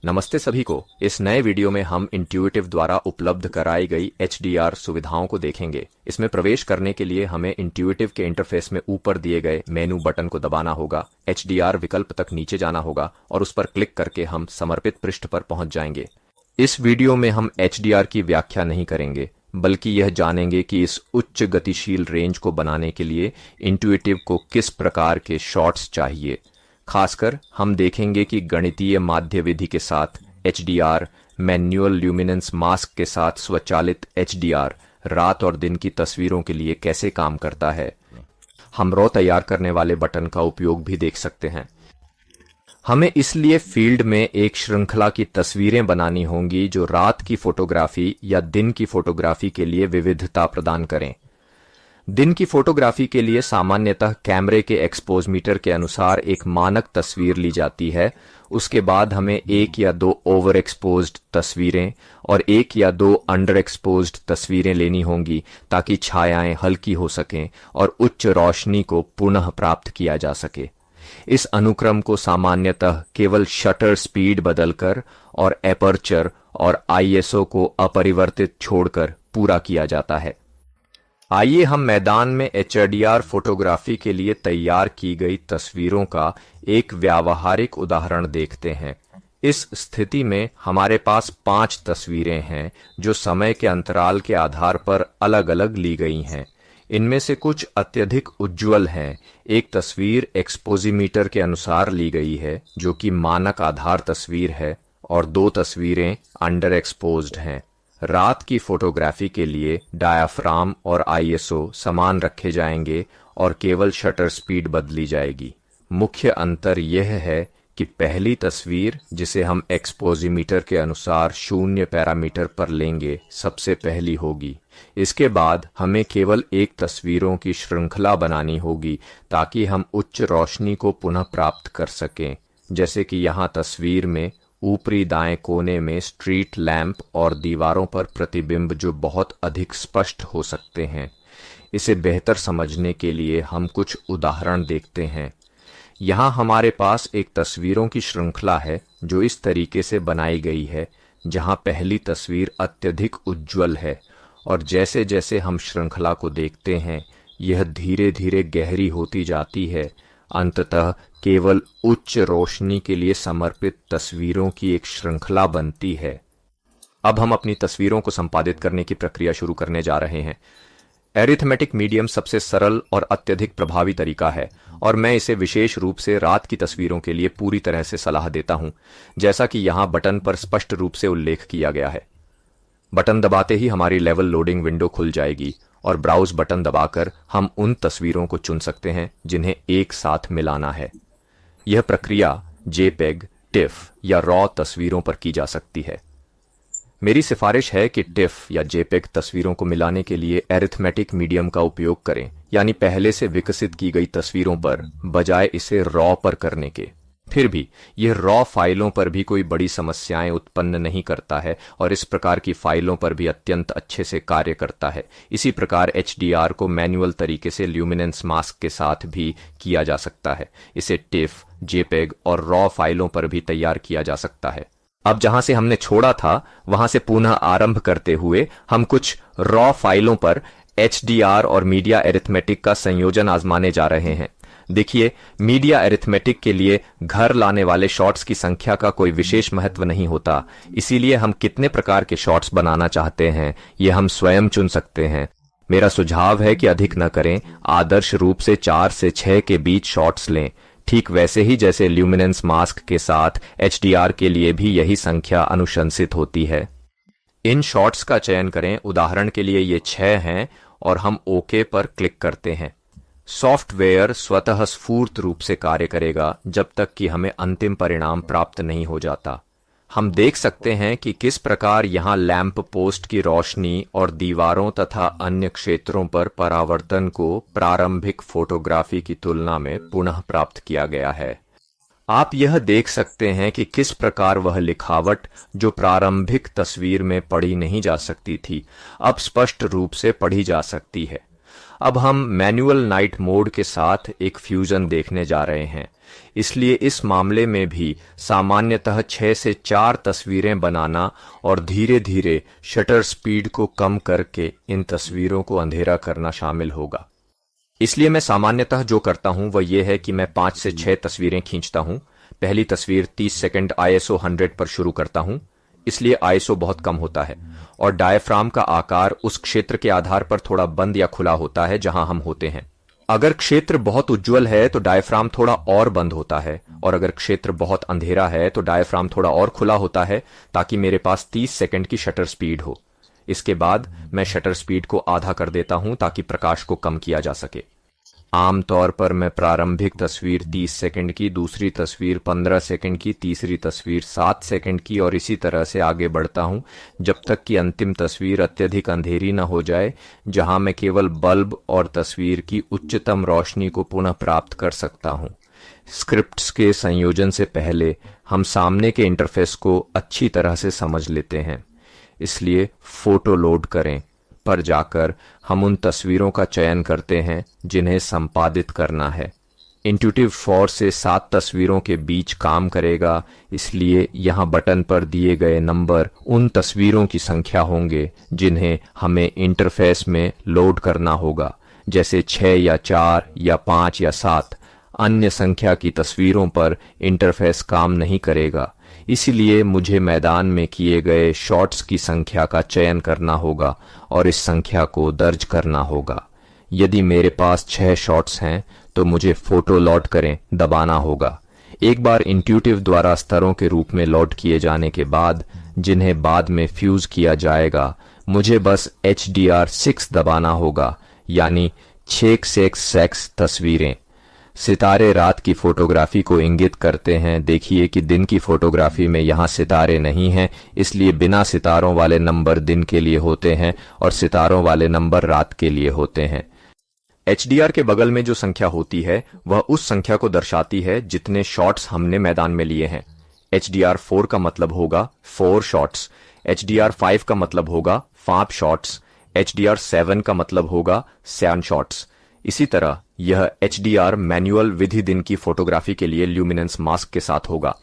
नमस्ते सभी को। इस नए वीडियो में हम इंट्यूटिव द्वारा उपलब्ध कराई गई HDR सुविधाओं को देखेंगे। इसमें प्रवेश करने के लिए हमें इंट्यूटिव के इंटरफेस में ऊपर दिए गए मेनू बटन को दबाना होगा, HDR विकल्प तक नीचे जाना होगा और उस पर क्लिक करके हम समर्पित पृष्ठ पर पहुंच जाएंगे। इस वीडियो में हम HDR की व्याख्या नहीं करेंगे, बल्कि यह जानेंगे कि इस उच्च गतिशील रेंज को बनाने के लिए इंट्यूटिव को किस प्रकार के शॉट्स चाहिए। खासकर हम देखेंगे कि गणितीय माध्य विधि के साथ HDR, मैन्युअल ल्यूमिनेंस मास्क के साथ स्वचालित HDR रात और दिन की तस्वीरों के लिए कैसे काम करता है। हम रॉ तैयार करने वाले बटन का उपयोग भी देख सकते हैं। हमें इसलिए फील्ड में एक श्रृंखला की तस्वीरें बनानी होंगी जो रात की फोटोग्राफी या दिन की फोटोग्राफी के लिए विविधता प्रदान करें। दिन की फोटोग्राफी के लिए सामान्यतः कैमरे के एक्सपोजमीटर के अनुसार एक मानक तस्वीर ली जाती है। उसके बाद हमें एक या दो ओवर एक्सपोज्ड तस्वीरें और एक या दो अंडर एक्सपोज्ड तस्वीरें लेनी होंगी ताकि छायाएं हल्की हो सकें और उच्च रोशनी को पुनः प्राप्त किया जा सके। इस अनुक्रम को सामान्यतः केवल शटर स्पीड बदलकर और एपर्चर और ISO को अपरिवर्तित छोड़कर पूरा किया जाता है। आइए हम मैदान में HDR फोटोग्राफी के लिए तैयार की गई तस्वीरों का एक व्यावहारिक उदाहरण देखते हैं। इस स्थिति में हमारे पास 5 तस्वीरें हैं जो समय के अंतराल के आधार पर अलग अलग ली गई हैं। इनमें से कुछ अत्यधिक उज्ज्वल हैं। एक तस्वीर एक्सपोजीमीटर के अनुसार ली गई है जो कि मानक आधार तस्वीर है और 2 तस्वीरें अंडर एक्सपोज्ड हैं। रात की फोटोग्राफी के लिए डायाफ्राम और ISO समान रखे जाएंगे और केवल शटर स्पीड बदली जाएगी। मुख्य अंतर यह है कि पहली तस्वीर, जिसे हम एक्सपोजीमीटर के अनुसार 0 पैरामीटर पर लेंगे, सबसे पहली होगी। इसके बाद हमें केवल एक तस्वीरों की श्रृंखला बनानी होगी ताकि हम उच्च रोशनी को पुनः प्राप्त कर सकें। जैसे कि यहाँ तस्वीर में ऊपरी दाएं कोने में स्ट्रीट लैंप और दीवारों पर प्रतिबिंब जो बहुत अधिक स्पष्ट हो सकते हैं। इसे बेहतर समझने के लिए हम कुछ उदाहरण देखते हैं। यहाँ हमारे पास एक तस्वीरों की श्रृंखला है जो इस तरीके से बनाई गई है, जहाँ पहली तस्वीर अत्यधिक उज्ज्वल है और जैसे जैसे हम श्रृंखला को देखते हैं यह धीरे धीरे गहरी होती जाती है। अंततः केवल उच्च रोशनी के लिए समर्पित तस्वीरों की एक श्रृंखला बनती है। अब हम अपनी तस्वीरों को संपादित करने की प्रक्रिया शुरू करने जा रहे हैं। एरिथमेटिक मीडियम सबसे सरल और अत्यधिक प्रभावी तरीका है और मैं इसे विशेष रूप से रात की तस्वीरों के लिए पूरी तरह से सलाह देता हूं, जैसा कि यहां बटन पर स्पष्ट रूप से उल्लेख किया गया है। बटन दबाते ही हमारी लेवल लोडिंग विंडो खुल जाएगी और ब्राउज बटन दबाकर हम उन तस्वीरों को चुन सकते हैं जिन्हें एक साथ मिलाना है। यह प्रक्रिया JPEG, TIFF या RAW तस्वीरों पर की जा सकती है। मेरी सिफारिश है कि TIFF या JPEG तस्वीरों को मिलाने के लिए एरिथमेटिक मीडियम का उपयोग करें, यानी पहले से विकसित की गई तस्वीरों पर, बजाय इसे RAW पर करने के। फिर भी यह RAW फाइलों पर भी कोई बड़ी समस्याएं उत्पन्न नहीं करता है और इस प्रकार की फाइलों पर भी अत्यंत अच्छे से कार्य करता है। इसी प्रकार HDR को मैन्युअल तरीके से ल्यूमिनेंस मास्क के साथ भी किया जा सकता है। इसे TIFF, JPEG और RAW फाइलों पर भी तैयार किया जा सकता है। अब जहां से हमने छोड़ा था वहां से पुनः आरंभ करते हुए हम कुछ RAW फाइलों पर HDR और मीडिया एरिथमेटिक का संयोजन आजमाने जा रहे हैं। देखिए, मीडिया एरिथमेटिक के लिए घर लाने वाले शॉट्स की संख्या का कोई विशेष महत्व नहीं होता, इसीलिए हम कितने प्रकार के शॉट्स बनाना चाहते हैं यह हम स्वयं चुन सकते हैं। मेरा सुझाव है कि अधिक न करें, आदर्श रूप से 4 से 6 के बीच शॉट्स लें, ठीक वैसे ही जैसे ल्यूमिनेंस मास्क के साथ HDR के लिए भी यही संख्या अनुशंसित होती है। इन शॉट्स का चयन करें। उदाहरण के लिए ये 6 हैं और हम OK पर क्लिक करते हैं। सॉफ्टवेयर स्वतः स्फूर्त रूप से कार्य करेगा जब तक कि हमें अंतिम परिणाम प्राप्त नहीं हो जाता। हम देख सकते हैं कि किस प्रकार यहाँ लैंप पोस्ट की रोशनी और दीवारों तथा अन्य क्षेत्रों पर परावर्तन को प्रारंभिक फोटोग्राफी की तुलना में पुनः प्राप्त किया गया है। आप यह देख सकते हैं कि किस प्रकार वह लिखावट जो प्रारंभिक तस्वीर में पढ़ी नहीं जा सकती थी, अब स्पष्ट रूप से पढ़ी जा सकती है। अब हम मैनुअल नाइट मोड के साथ एक फ्यूजन देखने जा रहे हैं, इसलिए इस मामले में भी सामान्यतः 6 से 4 तस्वीरें बनाना और धीरे धीरे शटर स्पीड को कम करके इन तस्वीरों को अंधेरा करना शामिल होगा। इसलिए मैं सामान्यतः जो करता हूं वह यह है कि मैं 5 से 6 तस्वीरें खींचता हूं। पहली तस्वीर 30 सेकंड ISO 100 पर शुरू करता हूं, इसलिए ISO बहुत कम होता है और डायफ्राम का आकार उस क्षेत्र के आधार पर थोड़ा बंद या खुला होता है जहां हम होते हैं। अगर क्षेत्र बहुत उज्जवल है तो डायफ्राम थोड़ा और बंद होता है, और अगर क्षेत्र बहुत अंधेरा है तो डायफ्राम थोड़ा और खुला होता है, ताकि मेरे पास 30 सेकंड की शटर स्पीड हो। इसके बाद मैं शटर स्पीड को आधा कर देता हूं ताकि प्रकाश को कम किया जा सके। आमतौर पर मैं प्रारंभिक तस्वीर 30 सेकंड की, दूसरी तस्वीर 15 सेकंड की, तीसरी तस्वीर 7 सेकंड की और इसी तरह से आगे बढ़ता हूं जब तक कि अंतिम तस्वीर अत्यधिक अंधेरी न हो जाए, जहां मैं केवल बल्ब और तस्वीर की उच्चतम रोशनी को पुनः प्राप्त कर सकता हूं। स्क्रिप्ट्स के संयोजन से पहले हम सामने के इंटरफेस को अच्छी तरह से समझ लेते हैं, इसलिए फोटो लोड करें पर जाकर हम उन तस्वीरों का चयन करते हैं जिन्हें संपादित करना है। इंट्यूटिव 4 से 7 तस्वीरों के बीच काम करेगा, इसलिए यहाँ बटन पर दिए गए नंबर उन तस्वीरों की संख्या होंगे जिन्हें हमें इंटरफेस में लोड करना होगा, जैसे 6 या 4 या 5 या 7। अन्य संख्या की तस्वीरों पर इंटरफेस काम नहीं करेगा, इसलिए मुझे मैदान में किए गए शॉट्स की संख्या का चयन करना होगा और इस संख्या को दर्ज करना होगा। यदि मेरे पास 6 शॉट्स हैं तो मुझे फोटो लोड करें दबाना होगा। एक बार इंट्यूटिव द्वारा स्तरों के रूप में लोड किए जाने के बाद, जिन्हें बाद में फ्यूज किया जाएगा, मुझे बस HDR6 दबाना होगा, यानी 6x6 तस्वीरें। सितारे रात की फोटोग्राफी को इंगित करते हैं। देखिए कि दिन की फोटोग्राफी में यहाँ सितारे नहीं हैं, इसलिए बिना सितारों वाले नंबर दिन के लिए होते हैं और सितारों वाले नंबर रात के लिए होते हैं। HDR के बगल में जो संख्या होती है वह उस संख्या को दर्शाती है जितने शॉट्स हमने मैदान में लिए हैं। HDR4 का मतलब होगा 4 शॉट्स, HDR5 का मतलब होगा 5 शॉट्स, HDR7 का मतलब होगा 7 शॉट्स। इसी तरह यह HDR मैनुअल विधि दिन की फोटोग्राफी के लिए ल्यूमिनेंस मास्क के साथ होगा।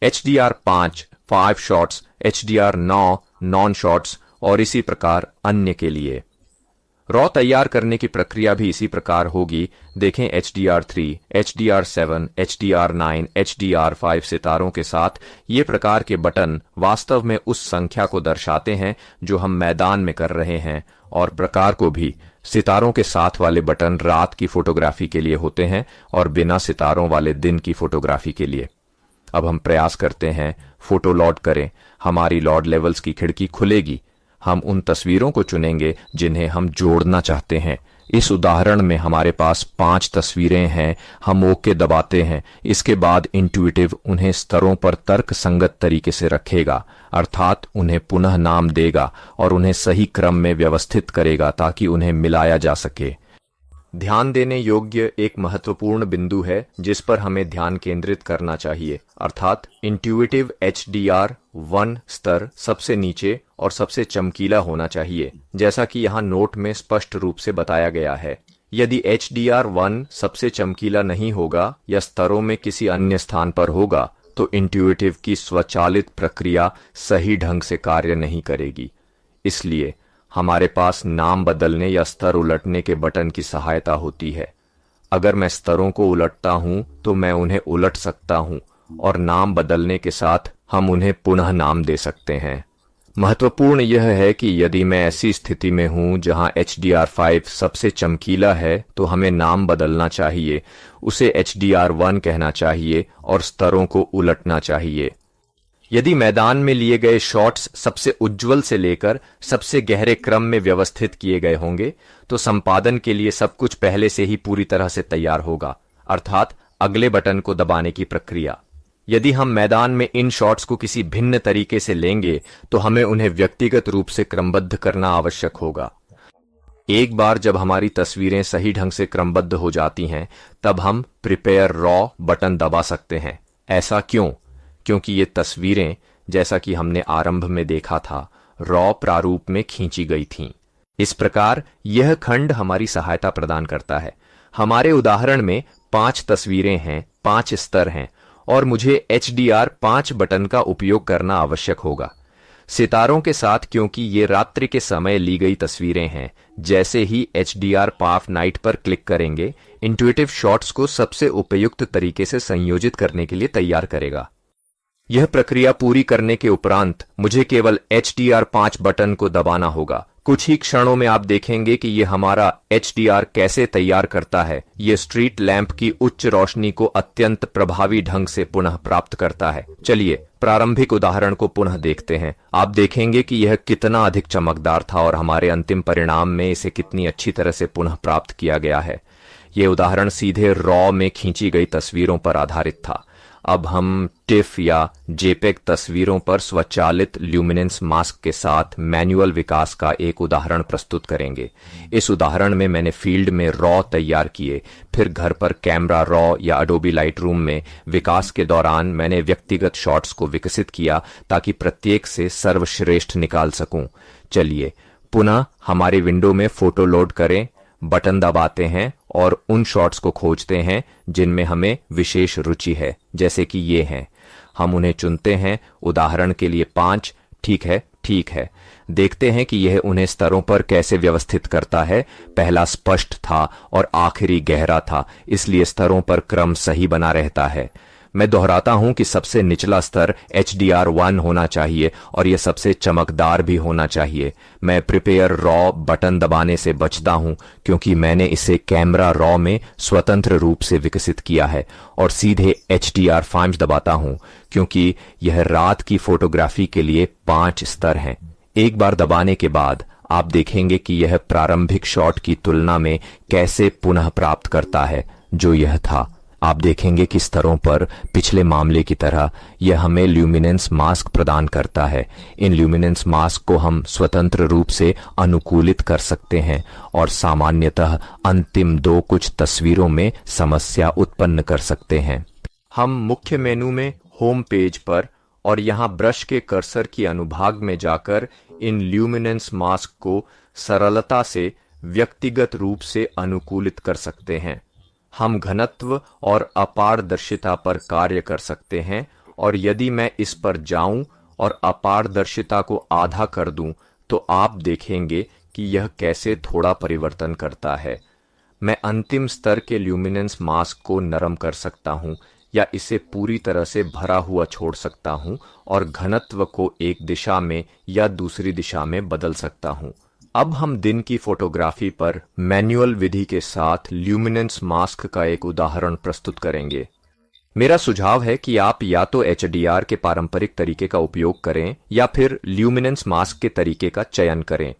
HDR5 5 शॉट्स, HDR9 9 शॉट्स और इसी प्रकार अन्य के लिए। रॉ तैयार करने की प्रक्रिया भी इसी प्रकार होगी। देखें HDR3, HDR7, HDR9, HDR5 सितारों के साथ ये प्रकार के बटन वास्तव में उस संख्या को दर्शाते हैं जो हम मैदान में कर रहे हैं, और प्रकार को भी सितारों के साथ वाले बटन रात की फोटोग्राफी के लिए होते हैं और बिना सितारों वाले दिन की फोटोग्राफी के लिए। अब हम प्रयास करते हैं, फोटो लोड करें। हमारी लोड लेवल्स की खिड़की खुलेगी। हम उन तस्वीरों को चुनेंगे जिन्हें हम जोड़ना चाहते हैं। इस उदाहरण में हमारे पास 5 तस्वीरें हैं। हम ओके दबाते हैं। इसके बाद इंट्यूटिव उन्हें स्तरों पर तर्क संगत तरीके से रखेगा, अर्थात उन्हें पुनः नाम देगा और उन्हें सही क्रम में व्यवस्थित करेगा ताकि उन्हें मिलाया जा सके। ध्यान देने योग्य एक महत्वपूर्ण बिंदु है जिस पर हमें ध्यान केंद्रित करना चाहिए, अर्थात इंट्यूटिव HDR1 स्तर सबसे नीचे और सबसे चमकीला होना चाहिए, जैसा कि यहाँ नोट में स्पष्ट रूप से बताया गया है। यदि HDR1 सबसे चमकीला नहीं होगा या स्तरों में किसी अन्य स्थान पर होगा तो इंट्यूटिव की स्वचालित प्रक्रिया सही ढंग से कार्य नहीं करेगी। इसलिए हमारे पास नाम बदलने या स्तर उलटने के बटन की सहायता होती है। अगर मैं स्तरों को उलटता हूं तो मैं उन्हें उलट सकता हूं और नाम बदलने के साथ हम उन्हें पुनः नाम दे सकते हैं। महत्वपूर्ण यह है कि यदि मैं ऐसी स्थिति में हूं जहां HDR5 सबसे चमकीला है तो हमें नाम बदलना चाहिए, उसे HDR1 कहना चाहिए और स्तरों को उलटना चाहिए। यदि मैदान में लिए गए शॉट्स सबसे उज्जवल से लेकर सबसे गहरे क्रम में व्यवस्थित किए गए होंगे तो संपादन के लिए सब कुछ पहले से ही पूरी तरह से तैयार होगा, अर्थात अगले बटन को दबाने की प्रक्रिया। यदि हम मैदान में इन शॉट्स को किसी भिन्न तरीके से लेंगे तो हमें उन्हें व्यक्तिगत रूप से क्रमबद्ध करना आवश्यक होगा। एक बार जब हमारी तस्वीरें सही ढंग से क्रमबद्ध हो जाती हैं तब हम प्रिपेयर रॉ बटन दबा सकते हैं। ऐसा क्यों? क्योंकि ये तस्वीरें, जैसा कि हमने आरंभ में देखा था, रॉ प्रारूप में खींची गई थीं। इस प्रकार यह खंड हमारी सहायता प्रदान करता है। हमारे उदाहरण में 5 तस्वीरें हैं, 5 स्तर हैं और मुझे HDR5 बटन का उपयोग करना आवश्यक होगा सितारों के साथ, क्योंकि ये रात्रि के समय ली गई तस्वीरें हैं। जैसे ही HDR5 नाइट पर क्लिक करेंगे, इंट्यूटिव शॉट्स को सबसे उपयुक्त तरीके से संयोजित करने के लिए तैयार करेगा। यह प्रक्रिया पूरी करने के उपरांत मुझे केवल HDR5 बटन को दबाना होगा। कुछ ही क्षणों में आप देखेंगे कि यह हमारा HDR कैसे तैयार करता है। यह स्ट्रीट लैंप की उच्च रोशनी को अत्यंत प्रभावी ढंग से पुनः प्राप्त करता है। चलिए प्रारंभिक उदाहरण को पुनः देखते हैं। आप देखेंगे कि यह कितना अधिक चमकदार था और हमारे अंतिम परिणाम में इसे कितनी अच्छी तरह से पुनः प्राप्त किया गया है। यह उदाहरण सीधे रॉ में खींची गई तस्वीरों पर आधारित था। अब हम टिफ या जेपेग तस्वीरों पर स्वचालित ल्यूमिनेंस मास्क के साथ मैन्युअल विकास का एक उदाहरण प्रस्तुत करेंगे। इस उदाहरण में मैंने फील्ड में रॉ तैयार किए, फिर घर पर कैमरा रॉ या अडोबी लाइटरूम में विकास के दौरान मैंने व्यक्तिगत शॉट्स को विकसित किया ताकि प्रत्येक से सर्वश्रेष्ठ निकाल सकूं। चलिए पुनः हमारी विंडो में फोटो लोड करें, बटन दबाते हैं और उन शॉट्स को खोजते हैं जिनमें हमें विशेष रुचि है, जैसे कि ये हैं। हम उन्हें चुनते हैं, उदाहरण के लिए 5। ठीक है। देखते हैं कि यह उन्हें स्तरों पर कैसे व्यवस्थित करता है। पहला स्पष्ट था और आखिरी गहरा था, इसलिए स्तरों पर क्रम सही बना रहता है। मैं दोहराता हूं कि सबसे निचला स्तर HDR1 होना चाहिए और यह सबसे चमकदार भी होना चाहिए। मैं प्रिपेयर रॉ बटन दबाने से बचता हूं क्योंकि मैंने इसे कैमरा रॉ में स्वतंत्र रूप से विकसित किया है और सीधे HDR5 दबाता हूं क्योंकि यह रात की फोटोग्राफी के लिए 5 स्तर हैं। एक बार दबाने के बाद आप देखेंगे कि यह प्रारंभिक शॉट की तुलना में कैसे पुनः प्राप्त करता है जो यह था। आप देखेंगे कि स्तरों पर पिछले मामले की तरह यह हमें ल्यूमिनेंस मास्क प्रदान करता है। इन ल्यूमिनेंस मास्क को हम स्वतंत्र रूप से अनुकूलित कर सकते हैं और सामान्यतः अंतिम 2 कुछ तस्वीरों में समस्या उत्पन्न कर सकते हैं। हम मुख्य मेनू में होम पेज पर और यहाँ ब्रश के कर्सर की अनुभाग में जाकर इन ल्यूमिनेंस मास्क को सरलता से व्यक्तिगत रूप से अनुकूलित कर सकते हैं। हम घनत्व और अपारदर्शिता पर कार्य कर सकते हैं और यदि मैं इस पर जाऊं और अपारदर्शिता को आधा कर दूं तो आप देखेंगे कि यह कैसे थोड़ा परिवर्तन करता है। मैं अंतिम स्तर के ल्यूमिनेंस मास्क को नरम कर सकता हूं या इसे पूरी तरह से भरा हुआ छोड़ सकता हूं और घनत्व को एक दिशा में या दूसरी दिशा में बदल सकता हूं। अब हम दिन की फोटोग्राफी पर मैनुअल विधि के साथ ल्यूमिनेंस मास्क का एक उदाहरण प्रस्तुत करेंगे। मेरा सुझाव है कि आप या तो HDR के पारंपरिक तरीके का उपयोग करें या फिर ल्यूमिनेंस मास्क के तरीके का चयन करें।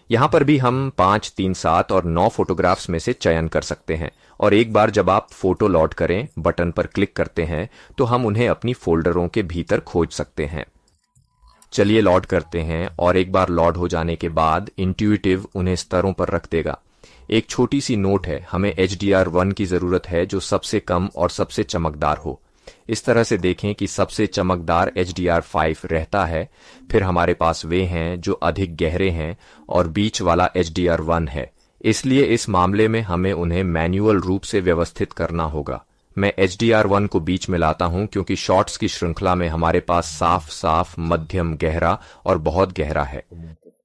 यहां पर भी हम 5, 3, 7 और 9 फोटोग्राफ्स में से चयन कर सकते हैं और एक बार जब आप फोटो लोड करें, बटन पर क्लिक करते हैं तो हम उन्हें अपनी फोल्डरों के भीतर खोज सकते हैं। चलिए लॉड करते हैं और एक बार लॉड हो जाने के बाद इंट्यूटिव उन्हें स्तरों पर रख देगा। एक छोटी सी नोट है, हमें HDR1 की जरूरत है जो सबसे कम और सबसे चमकदार हो। इस तरह से देखें कि सबसे चमकदार HDR5 रहता है, फिर हमारे पास वे हैं जो अधिक गहरे हैं और बीच वाला HDR1 है। इसलिए इस मामले में हमें उन्हें मैन्युअल रूप से व्यवस्थित करना होगा। मैं HDR1 को बीच में लाता हूं क्योंकि शॉट्स की श्रृंखला में हमारे पास साफ, मध्यम, गहरा और बहुत गहरा है।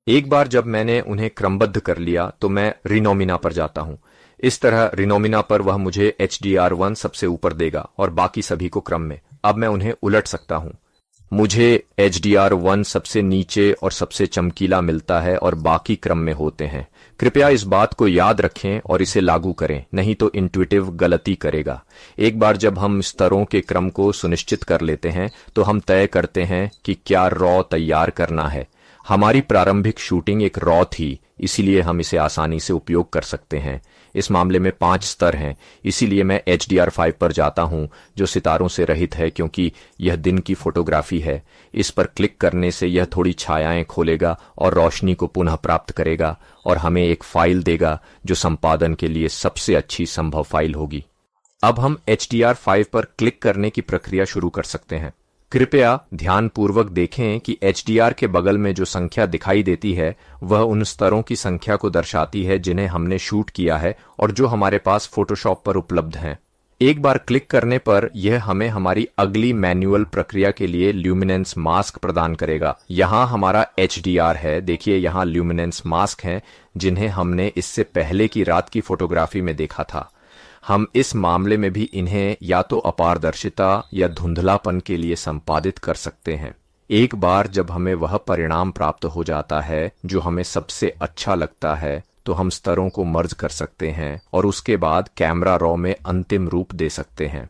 एक बार जब मैंने उन्हें क्रमबद्ध कर लिया तो मैं रिनोमिना पर जाता हूं। इस तरह रिनोमिना पर वह मुझे HDR1 सबसे ऊपर देगा और बाकी सभी को क्रम में। अब मैं उन्हें उलट सकता हूं। मुझे HDR1 सबसे नीचे और सबसे चमकीला मिलता है और बाकी क्रम में होते हैं। कृपया इस बात को याद रखें और इसे लागू करें, नहीं तो इंट्यूटिव गलती करेगा। एक बार जब हम स्तरों के क्रम को सुनिश्चित कर लेते हैं तो हम तय करते हैं कि क्या रॉ तैयार करना है। हमारी प्रारंभिक शूटिंग एक रॉ थी, इसीलिए हम इसे आसानी से उपयोग कर सकते हैं। इस मामले में 5 स्तर हैं, इसीलिए मैं HDR5 पर जाता हूं जो सितारों से रहित है क्योंकि यह दिन की फोटोग्राफी है। इस पर क्लिक करने से यह थोड़ी छायाएं खोलेगा और रोशनी को पुनः प्राप्त करेगा और हमें एक फाइल देगा जो संपादन के लिए सबसे अच्छी संभव फाइल होगी। अब हम HDR5 पर क्लिक करने की प्रक्रिया शुरू कर सकते हैं। कृपया ध्यानपूर्वक देखें कि HDR के बगल में जो संख्या दिखाई देती है वह उन स्तरों की संख्या को दर्शाती है जिन्हें हमने शूट किया है और जो हमारे पास फोटोशॉप पर उपलब्ध हैं। एक बार क्लिक करने पर यह हमें हमारी अगली मैन्युअल प्रक्रिया के लिए ल्यूमिनेंस मास्क प्रदान करेगा। यहाँ हमारा HDR है, देखिए यहाँ ल्यूमिनेंस मास्क हैं जिन्हें हमने इससे पहले की रात की फोटोग्राफी में देखा था। हम इस मामले में भी इन्हें या तो अपारदर्शिता या धुंधलापन के लिए संपादित कर सकते हैं। एक बार जब हमें वह परिणाम प्राप्त हो जाता है जो हमें सबसे अच्छा लगता है तो हम स्तरों को मर्ज कर सकते हैं और उसके बाद कैमरा रॉ में अंतिम रूप दे सकते हैं।